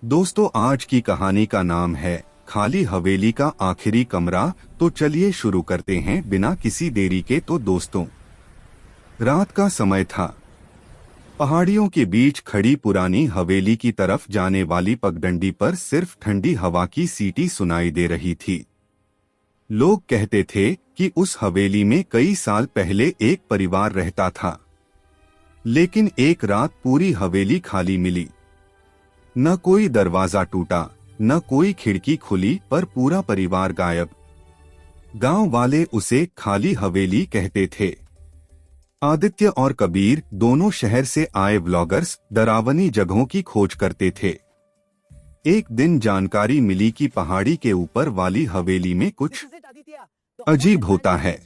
दोस्तों, आज की कहानी का नाम है खाली हवेली का आखिरी कमरा। तो चलिए शुरू करते हैं बिना किसी देरी के। तो दोस्तों, रात का समय था। पहाड़ियों के बीच खड़ी पुरानी हवेली की तरफ जाने वाली पगडंडी पर सिर्फ ठंडी हवा की सीटी सुनाई दे रही थी। लोग कहते थे कि उस हवेली में कई साल पहले एक परिवार रहता था, लेकिन एक रात पूरी हवेली खाली मिली। न कोई दरवाजा टूटा, न कोई खिड़की खुली, पर पूरा परिवार गायब। गांव वाले उसे खाली हवेली कहते थे। आदित्य और कबीर दोनों शहर से आए व्लॉगर्स डरावनी जगहों की खोज करते थे। एक दिन जानकारी मिली कि पहाड़ी के ऊपर वाली हवेली में कुछ अजीब होता है।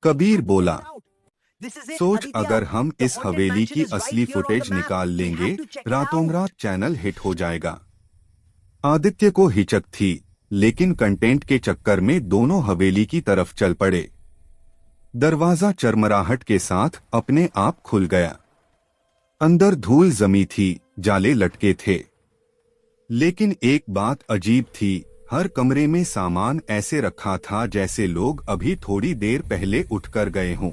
कबीर बोला, सोच, अगर हम इस हवेली की असली फुटेज निकाल लेंगे, रातों रात चैनल हिट हो जाएगा। आदित्य को हिचक थी, लेकिन कंटेंट के चक्कर में दोनों हवेली की तरफ चल पड़े। दरवाजा चरमराहट के साथ अपने आप खुल गया। अंदर धूल जमी थी, जाले लटके थे। लेकिन एक बात अजीब थी, हर कमरे में सामान ऐसे रखा था जैसे लोग अभी थोड़ी देर पहले उठकर गए हों।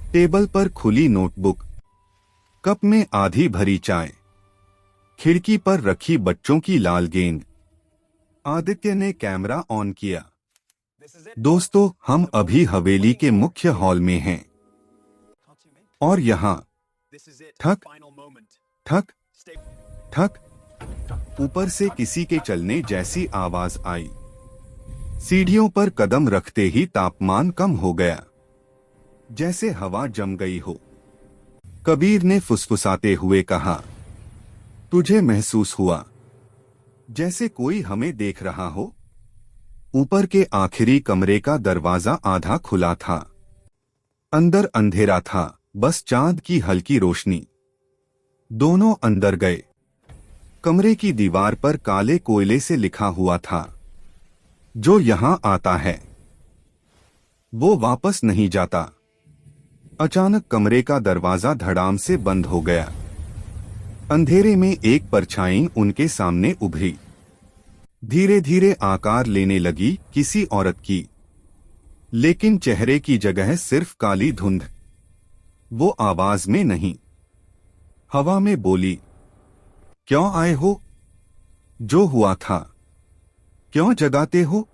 टेबल पर खुली नोटबुक, कप में आधी भरी चाय, खिड़की पर रखी बच्चों की लाल गेंद। आदित्य ने कैमरा ऑन किया। दोस्तों, हम अभी हवेली के मुख्य हॉल में हैं और यहाँ ठक ठक ठक ऊपर से किसी के चलने जैसी आवाज आई। सीढ़ियों पर कदम रखते ही तापमान कम हो गया, जैसे हवा जम गई हो। कबीर ने फुसफुसाते हुए कहा, तुझे महसूस हुआ जैसे कोई हमें देख रहा हो? ऊपर के आखिरी कमरे का दरवाजा आधा खुला था। अंदर अंधेरा था, बस चांद की हल्की रोशनी। दोनों अंदर गए। कमरे की दीवार पर काले कोयले से लिखा हुआ था, जो यहां आता है वो वापस नहीं जाता। अचानक कमरे का दरवाजा धड़ाम से बंद हो गया। अंधेरे में एक परछाई उनके सामने उभरी। धीरे धीरे आकार लेने लगी, किसी औरत की। लेकिन चेहरे की जगह सिर्फ काली धुंध। वो आवाज में नहीं, हवा में बोली, क्यों आए हो? जो हुआ था क्यों जगाते हो?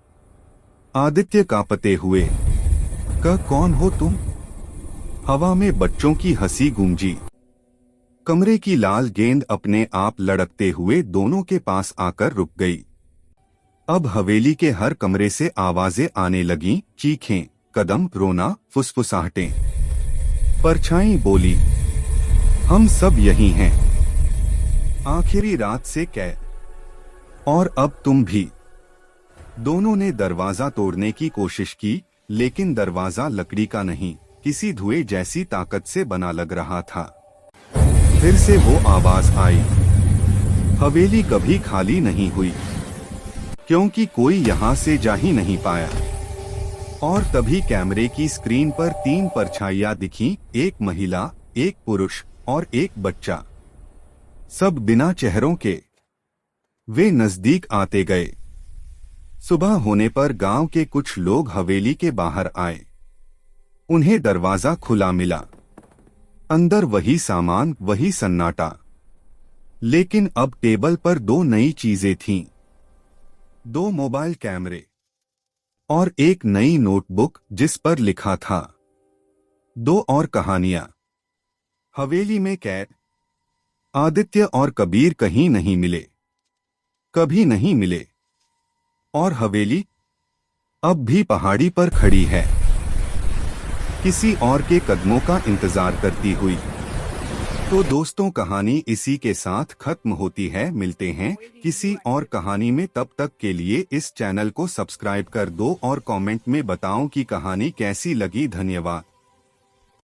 आदित्य कांपते हुए, कौन हो तुम? हवा में बच्चों की हंसी गूंजी। कमरे की लाल गेंद अपने आप लड़कते हुए दोनों के पास आकर रुक गई। अब हवेली के हर कमरे से आवाजें आने लगीं, चीखें, कदम, रोना, फुसफुसाहटें। परछाई बोली, हम सब यही हैं, आखिरी रात से कैद, और अब तुम भी। दोनों ने दरवाजा तोड़ने की कोशिश की, लेकिन दरवाजा लकड़ी का नहीं, किसी धुएं जैसी ताकत से बना लग रहा था। फिर से वो आवाज आई। हवेली कभी खाली नहीं हुई, क्योंकि कोई यहां से जा ही नहीं पाया। और तभी कैमरे की स्क्रीन पर 3 परछाइयां दिखीं, एक महिला, एक पुरुष और एक बच्चा। सब बिना चेहरों के। वे नजदीक आते गए। सुबह होने पर गांव के कुछ लोग हवेली के बाहर आए। उन्हें दरवाजा खुला मिला। अंदर वही सामान, वही सन्नाटा। लेकिन अब टेबल पर 2 नई चीजें थीं। 2 मोबाइल कैमरे और एक नई नोटबुक जिस पर लिखा था, 2 और कहानियां। हवेली में कैद। आदित्य और कबीर कहीं नहीं मिले, कभी नहीं मिले। और हवेली अब भी पहाड़ी पर खड़ी है, किसी और के कदमों का इंतजार करती हुई। तो दोस्तों, कहानी इसी के साथ खत्म होती है। मिलते हैं किसी और कहानी में। तब तक के लिए इस चैनल को सब्सक्राइब कर दो और कमेंट में बताओ कि कहानी कैसी लगी। धन्यवाद।